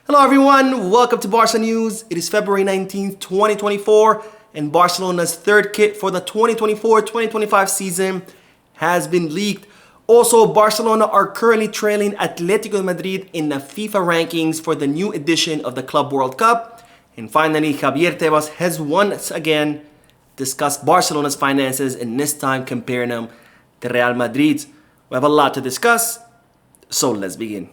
Hello everyone, welcome to Barca News. It is February 19th, 2024, and Barcelona's third kit for the 2024-2025 season has been leaked. Also, Barcelona are currently trailing Atletico Madrid in the FIFA rankings for the new edition of the Club World Cup. And finally, Javier Tebas has once again discussed Barcelona's finances, and this time comparing them to Real Madrid. We have a lot to discuss, so let's begin.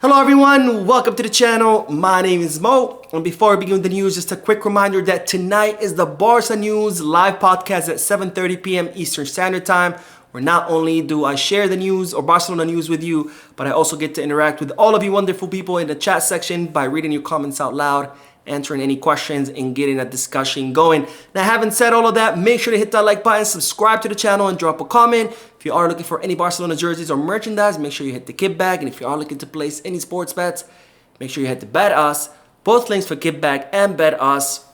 Hello everyone, welcome to the channel. My name is Mo, and before we begin with the news, just a quick reminder that tonight is the Barca News live podcast at 7:30 p.m. Eastern Standard Time, where not only do I share the news or Barcelona news with you, but I also get to interact with all of you wonderful people in the chat section by reading your comments out loud, answering any questions, and getting a discussion going. Now, having said all of that, make sure to hit that like button, subscribe to the channel, and drop a comment. If you are looking for any Barcelona jerseys or merchandise, make sure you hit the Kickback. And if you are looking to place any sports bets, make sure you hit the Bet Us. Both links for Kickback and Bet Us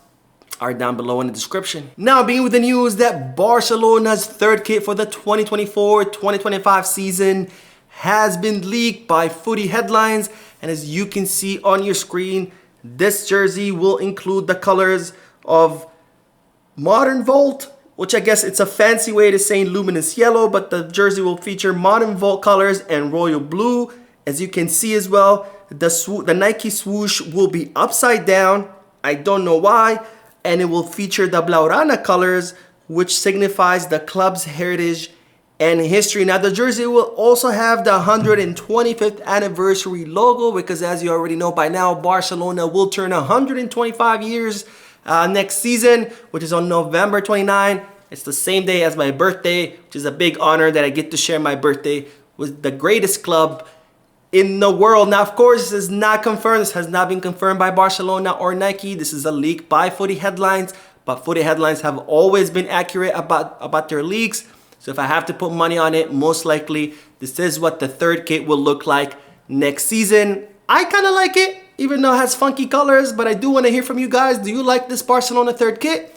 are down below in the description. Now, beginning with the news that Barcelona's third kit for the 2024-2025 season has been leaked by Footy Headlines. And as you can see on your screen, this jersey will include the colors of Modern Volt, which I guess it's a fancy way to saying luminous yellow, but the jersey will feature Modern Volt colors and royal blue. As you can see as well, the Nike swoosh will be upside down. I don't know why. And it will feature the Blaugrana colors, which signifies the club's heritage and history. Now, the jersey will also have the 125th anniversary logo, because as you already know by now, Barcelona will turn 125 years next season, which is on November 29. It's the same day as my birthday, which is a big honor that I get to share my birthday with the greatest club in the world. Now, of course, this is not confirmed. This has not been confirmed by Barcelona or Nike. This is a leak by Footy Headlines, but Footy Headlines have always been accurate about their leaks. So if I have to put money on it, most likely this is what the third kit will look like next season. I kind of like it, even though it has funky colors, but I do want to hear from you guys. Do you like this Barcelona third kit?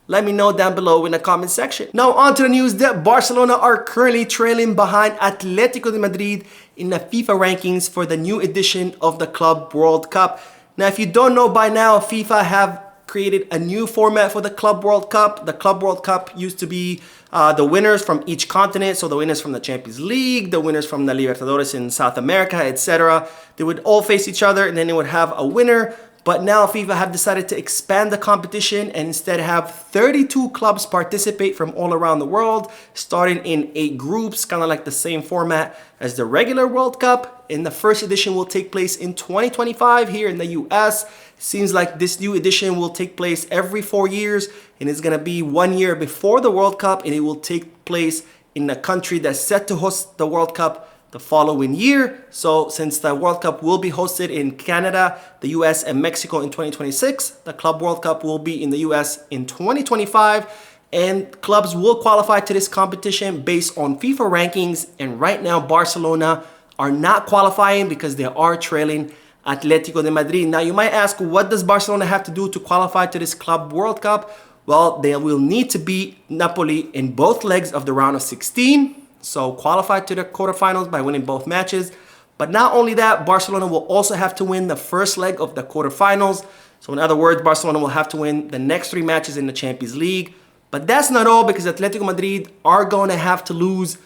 Let me know down below in the comment section. Now on to the news that Barcelona are currently trailing behind Atletico Madrid in the FIFA rankings for the new edition of the Club World Cup. Now, if you don't know by now, FIFA have created a new format for the Club World Cup. The Club World Cup used to be the winners from each continent, so the winners from the Champions League, the winners from the Libertadores in South America, etc. They would all face each other, and then they would have a winner. But now FIFA have decided to expand the competition and instead have 32 clubs participate from all around the world, starting in 8 groups, kind of like the same format as the regular World Cup. And the first edition will take place in 2025 here in the US. Seems like this new edition will take place every 4 years, and it's going to be 1 year before the World Cup, and it will take place in the country that's set to host the World Cup the following year. So since the World Cup will be hosted in Canada, the US, and Mexico in 2026, the Club World Cup will be in the US in 2025, and clubs will qualify to this competition based on FIFA rankings. And right now, Barcelona are not qualifying because they are trailing Atletico de Madrid. Now, you might ask, what does Barcelona have to do to qualify to this Club World Cup? Well, they will need to beat Napoli in both legs of the round of 16. So qualify to the quarterfinals by winning both matches. But not only that, Barcelona will also have to win the first leg of the quarterfinals. So in other words, Barcelona will have to win the next 3 matches in the Champions League. But that's not all, because Atletico Madrid are going to have to lose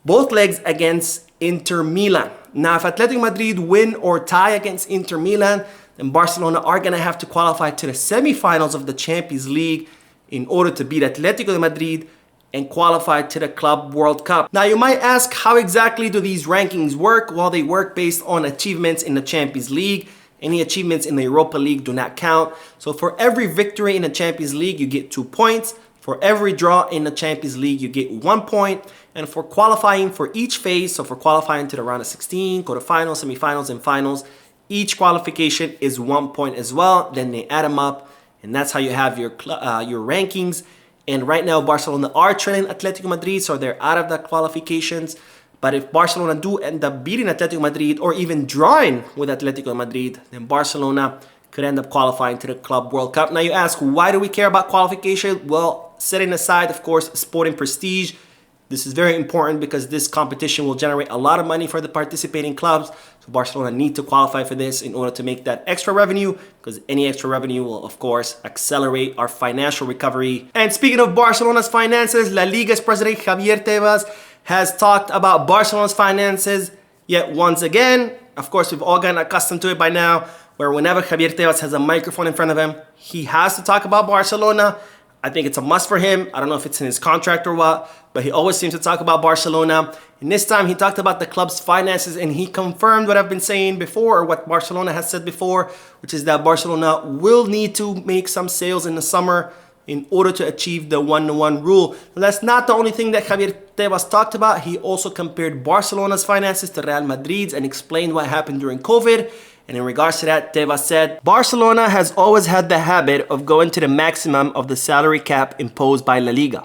both legs against Inter Milan. Now, if Atletico Madrid win or tie against Inter Milan, then Barcelona are going to have to qualify to the semifinals of the Champions League in order to beat Atletico de Madrid and qualify to the Club World Cup. Now, you might ask, how exactly do these rankings work? Well, they work based on achievements in the Champions League. Any achievements in the Europa League do not count. So for every victory in the Champions League, you get 2 points. For every draw in the Champions League, you get 1 point. And for qualifying for each phase, so for qualifying to the round of 16, quarterfinals, semifinals, and finals, each qualification is 1 point as well. Then they add them up, and that's how you have your rankings. And right now, Barcelona are trailing Atletico Madrid, so they're out of the qualifications. But if Barcelona do end up beating Atletico Madrid or even drawing with Atletico Madrid, then Barcelona could end up qualifying to the Club World Cup. Now you ask, why do we care about qualification? Well, setting aside, of course, sporting prestige, this is very important because this competition will generate a lot of money for the participating clubs. So Barcelona need to qualify for this in order to make that extra revenue, because any extra revenue will, of course, accelerate our financial recovery. And speaking of Barcelona's finances, La Liga's president Javier Tebas has talked about Barcelona's finances yet once again. Of course, we've all gotten accustomed to it by now, where whenever Javier Tebas has a microphone in front of him, he has to talk about Barcelona. I think it's a must for him. I don't know if it's in his contract or what, but he always seems to talk about Barcelona. And this time he talked about the club's finances, and he confirmed what I've been saying before, or what Barcelona has said before, which is that Barcelona will need to make some sales in the summer in order to achieve the 1-to-1 rule. And that's not the only thing that Javier Tebas talked about. He also compared Barcelona's finances to Real Madrid's and explained what happened during COVID. And in regards to that, Tebas said, Barcelona has always had the habit of going to the maximum of the salary cap imposed by La Liga.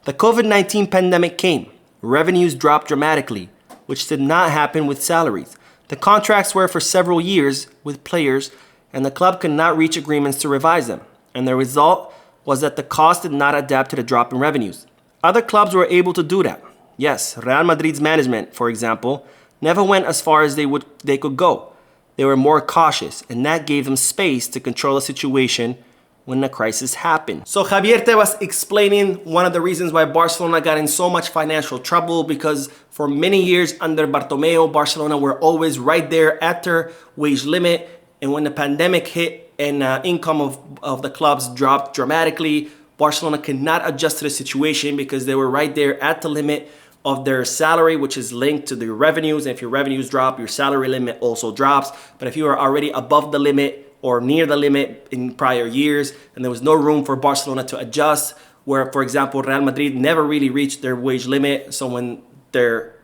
The COVID-19 pandemic came. Revenues dropped dramatically, which did not happen with salaries. The contracts were for several years with players, and the club could not reach agreements to revise them. And the result was that the cost did not adapt to the drop in revenues. Other clubs were able to do that. Yes, Real Madrid's management, for example, never went as far as they could go. They were more cautious, and that gave them space to control the situation when the crisis happened. So Javier Tebas explaining one of the reasons why Barcelona got in so much financial trouble, because for many years under Bartomeu, Barcelona were always right there at their wage limit. And when the pandemic hit and income of the clubs dropped dramatically, Barcelona could not adjust to the situation because they were right there at the limit of their salary, which is linked to the revenues. And if your revenues drop, your salary limit also drops. But if you are already above the limit or near the limit in prior years, and there was no room for Barcelona to adjust, where, for example, Real Madrid never really reached their wage limit. So when their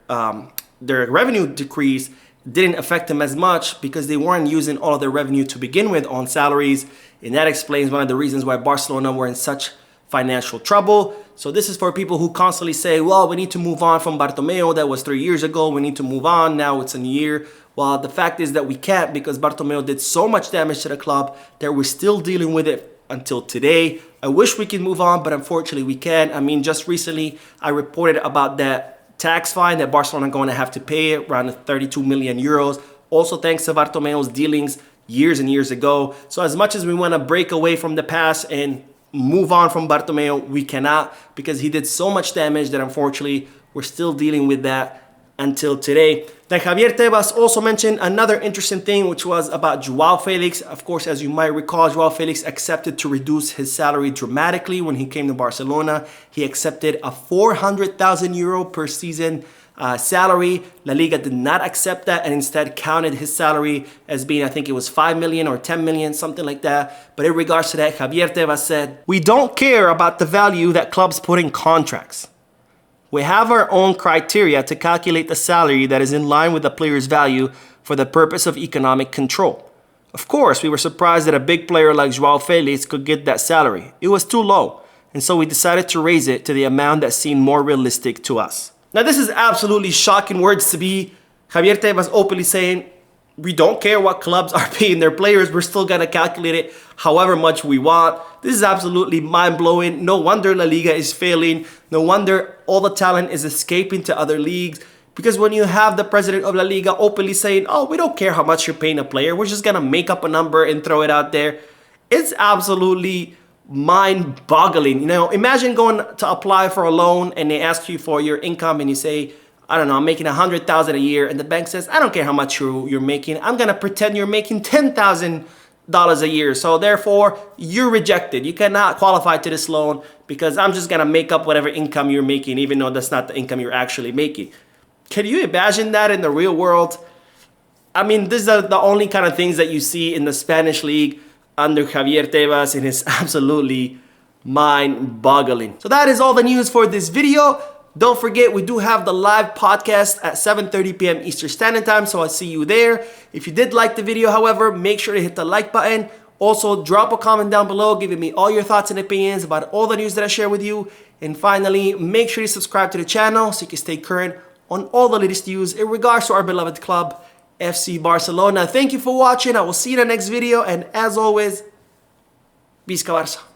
revenue decreased, didn't affect them as much because they weren't using all of their revenue to begin with on salaries. And that explains one of the reasons why Barcelona were in such financial trouble. So this is for people who constantly say, well, we need to move on from Bartomeu. That was 3 years ago. We need to move on. Now it's a new year. Well, the fact is that we can't, because Bartomeu did so much damage to the club that we're still dealing with it until today. I wish we could move on, but unfortunately we can't. I mean, just recently I reported about that tax fine that Barcelona are going to have to pay, around 32 million euros. Also thanks to Bartomeu's dealings years and years ago. So as much as we want to break away from the past and move on from Bartomeu, we cannot, because he did so much damage that unfortunately we're still dealing with that until today. Then Javier Tebas also mentioned another interesting thing, which was about Joao Felix. Of course, as you might recall, Joao Felix accepted to reduce his salary dramatically when he came to Barcelona. He accepted a 400,000 euro per season salary. La Liga did not accept that and instead counted his salary as being, I think it was 5 million or 10 million, something like that. But in regards to that, Javier Tebas said, we don't care about the value that clubs put in contracts. We have our own criteria to calculate the salary that is in line with the player's value for the purpose of economic control. Of course, we were surprised that a big player like Joao Felix could get that salary. It was too low, and so we decided to raise it to the amount that seemed more realistic to us. Now, this is absolutely shocking words to be Javier Tebas openly saying, we don't care what clubs are paying their players. We're still going to calculate it however much we want. This is absolutely mind-blowing. No wonder La Liga is failing. No wonder all the talent is escaping to other leagues. Because when you have the president of La Liga openly saying, oh, we don't care how much you're paying a player. We're just going to make up a number and throw it out there. It's absolutely mind-boggling. You know, imagine going to apply for a loan and they ask you for your income and you say, I don't know, I'm making 100,000 a year, and the bank says, I don't care how much you're making. I'm gonna pretend you're making $10,000 a year. So therefore, you're rejected. You cannot qualify to this loan because I'm just gonna make up whatever income you're making, even though that's not the income you're actually making. Can you imagine that in the real world? I mean, these are the only kind of things that you see in the Spanish league under Javier Tebas, and it's absolutely mind-boggling. So that is all the news for this video. Don't forget, we do have the live podcast at 7:30 p.m. Eastern Standard Time, so I'll see you there. If you did like the video, however, make sure to hit the like button. Also, drop a comment down below giving me all your thoughts and opinions about all the news that I share with you. And finally, make sure you subscribe to the channel so you can stay current on all the latest news in regards to our beloved club, FC Barcelona. Thank you for watching. I will see you in the next video, and as always, Visca Barça.